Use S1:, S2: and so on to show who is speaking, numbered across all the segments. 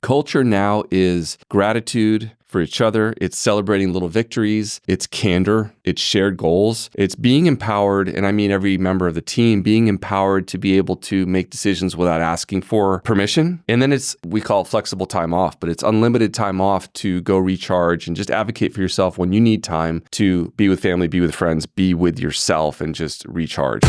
S1: Culture now is gratitude for each other. It's celebrating little victories. It's candor. It's shared goals. It's being empowered, and I mean every member of the team, being empowered to be able to make decisions without asking for permission. And then we call it flexible time off, but it's unlimited time off to go recharge and just advocate for yourself when you need time to be with family, be with friends, be with yourself, and just recharge.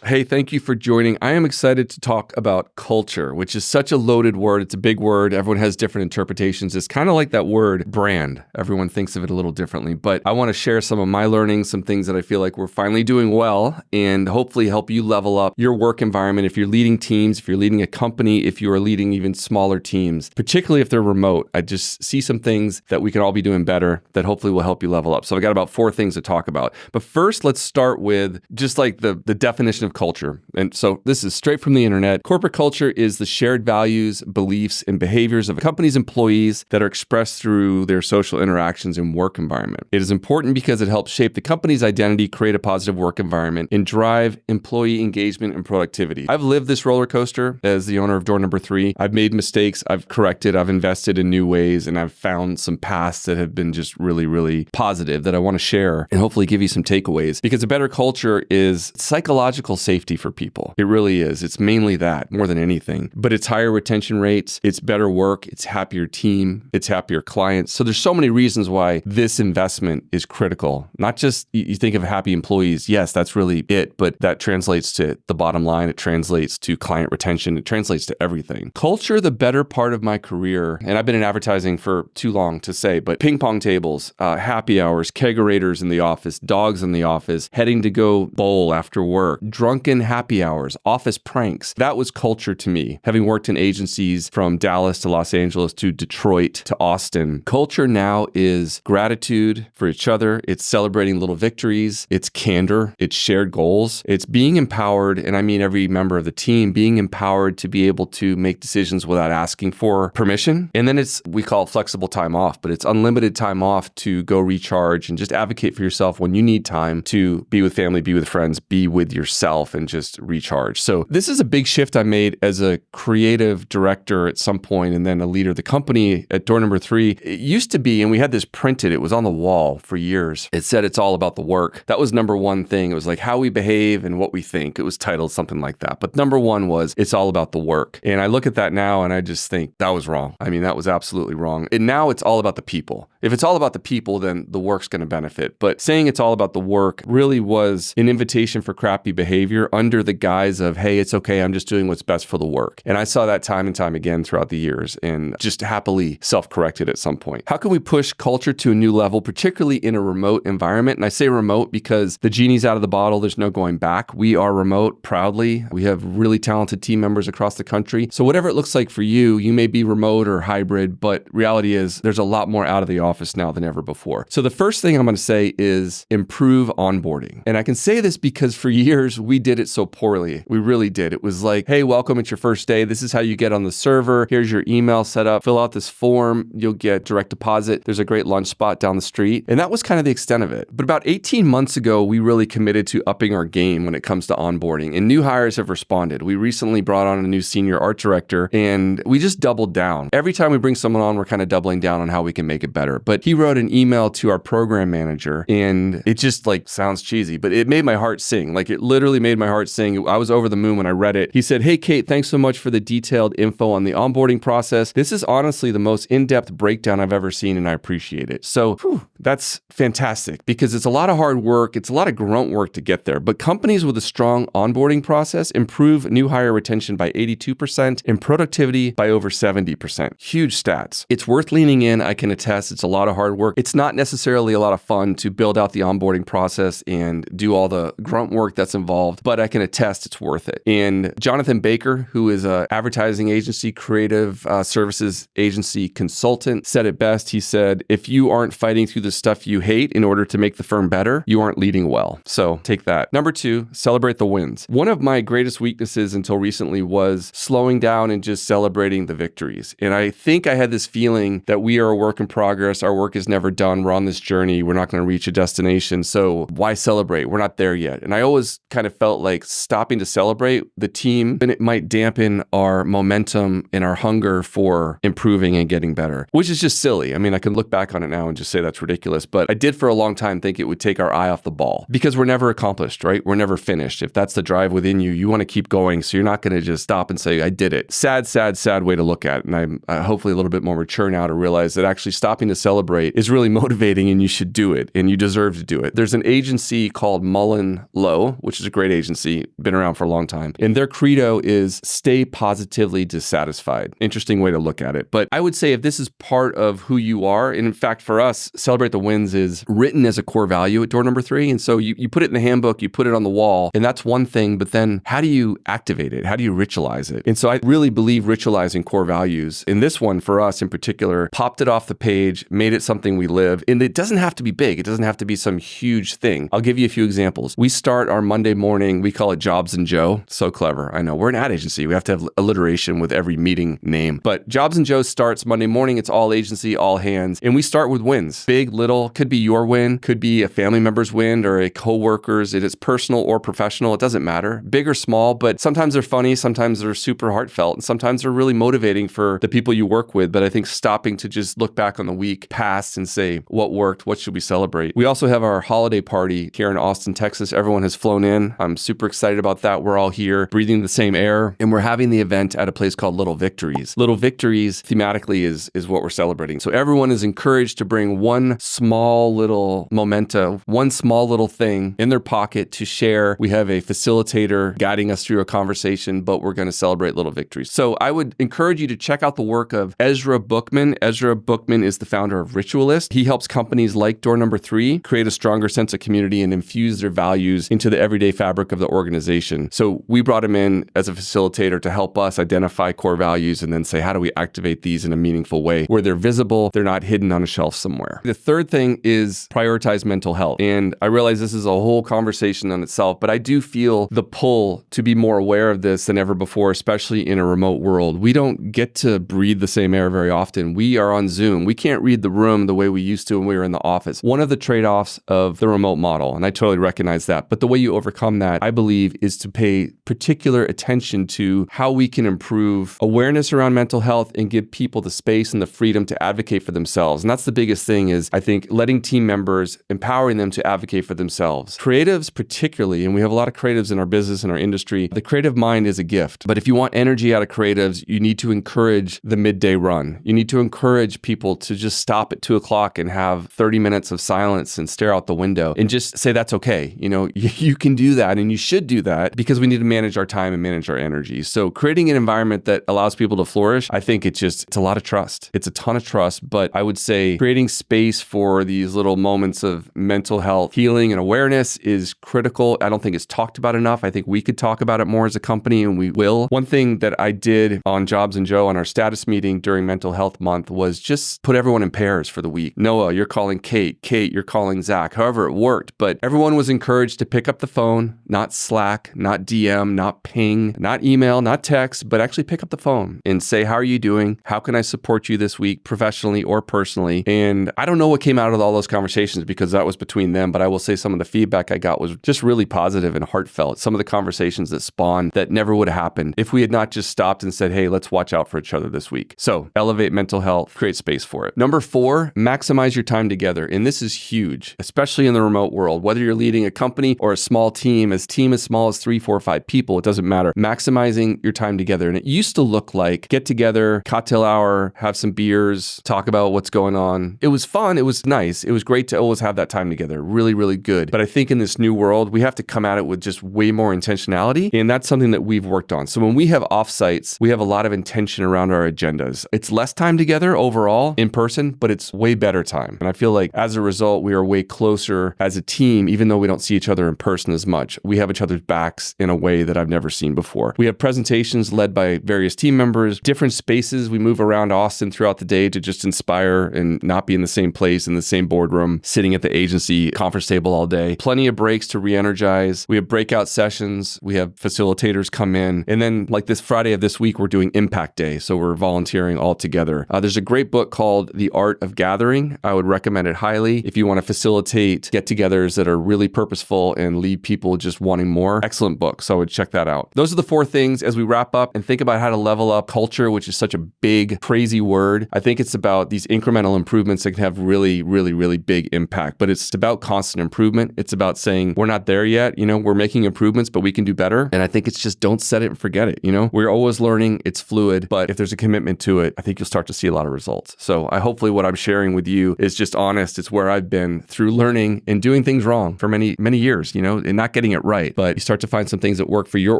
S1: Hey, thank you for joining. I am excited to talk about culture, which is such a loaded word. It's a big word. Everyone has different interpretations. It's kind of like that word brand. Everyone thinks of it a little differently, but I want to share some of my learnings, some things that I feel like we're finally doing well, and hopefully help you level up your work environment. If you're leading teams, if you're leading a company, if you are leading even smaller teams, particularly if they're remote, I just see some things that we can all be doing better that hopefully will help you level up. So I've got about 4 things to talk about. But first, let's start with just like the definition of culture. And so this is straight from the internet. Corporate culture is the shared values, beliefs, and behaviors of a company's employees that are expressed through their social interactions and work environment. It is important because it helps shape the company's identity, create a positive work environment, and drive employee engagement and productivity. I've lived this roller coaster as the owner of door number 3. I've made mistakes, I've corrected, I've invested in new ways, and I've found some paths that have been just really, really positive that I want to share and hopefully give you some takeaways, because a better culture is psychological safety for people. It really is. It's mainly that more than anything, but it's higher retention rates, it's better work, it's happier team, it's happier clients. So there's so many reasons why this investment is critical. Not just you think of happy employees. Yes, that's really it, but that translates to the bottom line. It translates to client retention. It translates to everything. Culture, the better part of my career, and I've been in advertising for too long to say, but ping pong tables, happy hours, kegerators in the office, dogs in the office, heading to go bowl after work, drunken happy hours, office pranks. That was culture to me. Having worked in agencies from Dallas to Los Angeles to Detroit to Austin, culture now is gratitude for each other. It's celebrating little victories. It's candor. It's shared goals. It's being empowered, and I mean every member of the team, being empowered to be able to make decisions without asking for permission. And then we call it flexible time off, but it's unlimited time off to go recharge and just advocate for yourself when you need time to be with family, be with friends, be with yourself, and just recharge. So this is a big shift I made as a creative director at some point, and then a leader of the company at door number 3. It used to be, and we had this printed, it was on the wall for years. It said it's all about the work. That was number 1 thing. It was like how we behave and what we think. It was titled something like that. But number 1 was it's all about the work. And I look at that now and I just think that was wrong. I mean, that was absolutely wrong. And now it's all about the people. If it's all about the people, then the work's going to benefit. But saying it's all about the work really was an invitation for crappy behavior under the guise of, hey, it's okay, I'm just doing what's best for the work. And I saw that time and time again throughout the years and just happily self-corrected at some point. How can we push culture to a new level, particularly in a remote environment? And I say remote because the genie's out of the bottle. There's no going back. We are remote proudly. We have really talented team members across the country. So whatever it looks like for you, you may be remote or hybrid, but reality is there's a lot more out of the office now than ever before. So the first thing I'm going to say is improve onboarding. And I can say this because for years we did it so poorly. We really did. It was like, hey, welcome, it's your first day. This is how you get on the server. Here's your email set up. Fill out this form. You'll get direct deposit. There's a great lunch spot down the street. And that was kind of the extent of it. But about 18 months ago, we really committed to upping our game when it comes to onboarding, and new hires have responded. We recently brought on a new senior art director, and we just doubled down. Every time we bring someone on, we're kind of doubling down on how we can make it better. But he wrote an email to our program manager, and it just like sounds cheesy, but it made my heart sing. Like it literally made my heart sing. I was over the moon when I read it. He said, hey, Kate, thanks so much for the detailed info on the onboarding process. This is honestly the most in-depth breakdown I've ever seen, and I appreciate it. So that's fantastic because it's a lot of hard work. It's a lot of grunt work to get there. But companies with a strong onboarding process improve new hire retention by 82% and productivity by over 70%. Huge stats. It's worth leaning in. I can attest it's a lot of hard work. It's not necessarily a lot of fun to build out the onboarding process and do all the grunt work that's involved, but I can attest it's worth it. And Jonathan Baker, who is an advertising agency, creative services agency consultant, said it best. He said, if you aren't fighting through the stuff you hate in order to make the firm better, you aren't leading well. So take that. Number 2, celebrate the wins. One of my greatest weaknesses until recently was slowing down and just celebrating the victories. And I think I had this feeling that we are a work in progress. Our work is never done. We're on this journey. We're not going to reach a destination. So why celebrate? We're not there yet. And I always kind of felt like stopping to celebrate the team, and it might dampen our momentum and our hunger for improving and getting better, which is just silly. I mean, I can look back on it now and just say that's ridiculous, but I did for a long time think it would take our eye off the ball because we're never accomplished, right? We're never finished. If that's the drive within you, you want to keep going. So you're not going to just stop and say, I did it. Sad, sad, sad way to look at it. And I'm hopefully a little bit more mature now to realize that actually stopping to celebrate is really motivating and you should do it and you deserve to do it. There's an agency called Mullen Lowe, which is a great agency, been around for a long time. And their credo is stay positively dissatisfied. Interesting way to look at it. But I would say if this is part of who you are, and in fact for us, celebrate the wins is written as a core value at door number 3. And so you put it in the handbook, you put it on the wall, and that's one thing, but then how do you activate it? How do you ritualize it? And so I really believe ritualizing core values. In this one, for us in particular, popped it off the page, made it something we live. And it doesn't have to be big. It doesn't have to be some huge thing. I'll give you a few examples. We start our Monday morning, we call it Jobs and Joe. So clever. I know. We're an ad agency. We have to have alliteration with every meeting name. But Jobs and Joe starts Monday morning. It's all agency, all hands. And we start with wins. Big, little, could be your win, could be a family member's win or a coworker's. It is personal or professional. It doesn't matter. Big or small, but sometimes they're funny. Sometimes they're super heartfelt. And sometimes they're really motivating for the people you work with. But I think stopping to just look back on the week past and say, what worked? What should we celebrate? We also have our holiday party here in Austin, Texas. Everyone has flown in. I'm super excited about that. We're all here breathing the same air. And we're having the event at a place called Little Victories. Little Victories thematically is what we're celebrating. So everyone is encouraged to bring one small little memento, one small little thing in their pocket to share. We have a facilitator guiding us through a conversation, but we're going to celebrate little victories. So I would encourage you to check out the work of Ezra Bookman. Ezra Bookman is the founder of Ritualist. He helps companies like Door Number 3 create a stronger sense of community and infuse their values into the everyday fabric of the organization. So we brought him in as a facilitator to help us identify core values and then say, how do we activate these in a meaningful way where they're visible, they're not hidden on a shelf somewhere. The third thing is prioritize mental health. And I realize this is a whole conversation on itself, but I do feel the pull to be more aware of this than ever before, especially in a remote world. We don't get to breathe the same air very often. We are on Zoom. We can't read the room the way we used to when we were in the office. One of the trade-offs of the remote model, and I totally recognize that, but the way you overcome that, I believe, is to pay particular attention to how we can improve awareness around mental health and give people the space and the freedom to advocate for themselves. And that's the biggest thing is, I think, letting team members, empowering them to advocate for themselves. Creatives particularly, and we have a lot of creatives in our business and our industry, the creative mind is a gift. But if you want energy out of creatives, you need to encourage the midday run. You need to encourage people to just stop at 2 o'clock and have 30 minutes of silence and stare out the window and just say that's okay. You know, you can do that and you should do that because we need to manage our time and manage our energy. So creating an environment that allows people to flourish, I think it's a lot of trust. It's a ton of trust, but I would say creating space for these little moments of mental health healing and awareness is critical. I don't think it's talked about enough. I think we could talk about it more as a company, and we will. One thing that I did on Jobs and Joe on our status meeting during Mental Health Month was just put everyone in pairs for the week. Noah, you're calling Kate. Kate, you're calling Zach. However, it worked, but everyone was encouraged to pick up the phone, not Slack, not DM, not ping, not email, not text, but actually pick up the phone and say, how are you doing? How can I support you this week, professionally or personally? And I don't know what came out of all those conversations because that was between them, but I will say some of the feedback I got was just really positive and heartfelt. Some of the conversations that spawned that never would have happened if we had not just stopped and said, hey, let's watch out for each other this week. So elevate mental health, create space for it. Number 4, maximize your time together. And this is huge, especially in the remote world. Whether you're leading a company or a small team as small as 3, 4, 5 people, it doesn't matter. Maximizing your time together. And it used to look like get together, cocktail hour, have some beers, talk about what's going on. It was fun. It was nice. It was great to always have that time together. Really, really good. But I think in this new world, we have to come at it with just way more intentionality. And that's something that we've worked on. So when we have offsites, we have a lot of intention around our agendas. It's less time together overall in person, but it's way better time. And I feel like as a result, we are way closer as a team, even though we don't see each other in person as much. we have each other's backs in a way that I've never seen before. We have presentations led by various team members, different spaces. We move around Austin throughout the day to just inspire and not be in the same place, in the same boardroom, sitting at the agency conference table all day. Plenty of breaks to re-energize. We have breakout sessions. We have facilitators come in. And then like this Friday of this week, we're doing Impact Day. So we're volunteering all together. There's a great book called The Art of Gathering. I would recommend it highly if you want to facilitate get-togethers that are really purposeful and leave people just wanting more. Excellent book. So I would check that out. Those are the 4 things as we wrap up and think about how to level up culture, which is such a big, crazy word. I think it's about these incremental improvements that can have really, really, really big impact. But it's about constant improvement. It's about saying, we're not there yet. We're making improvements, but we can do better. And I think it's just don't set it and forget it. We're always learning. It's fluid. But if there's a commitment to it, I think you'll start to see a lot of results. So hopefully what I'm sharing with you is just honest. It's where I've been through learning and doing things wrong for many, many years, and not getting it right. But you start to find some things that work for your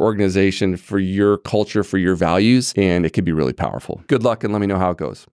S1: organization, for your culture, for your values, and it can be really powerful. Good luck and let me know how it goes.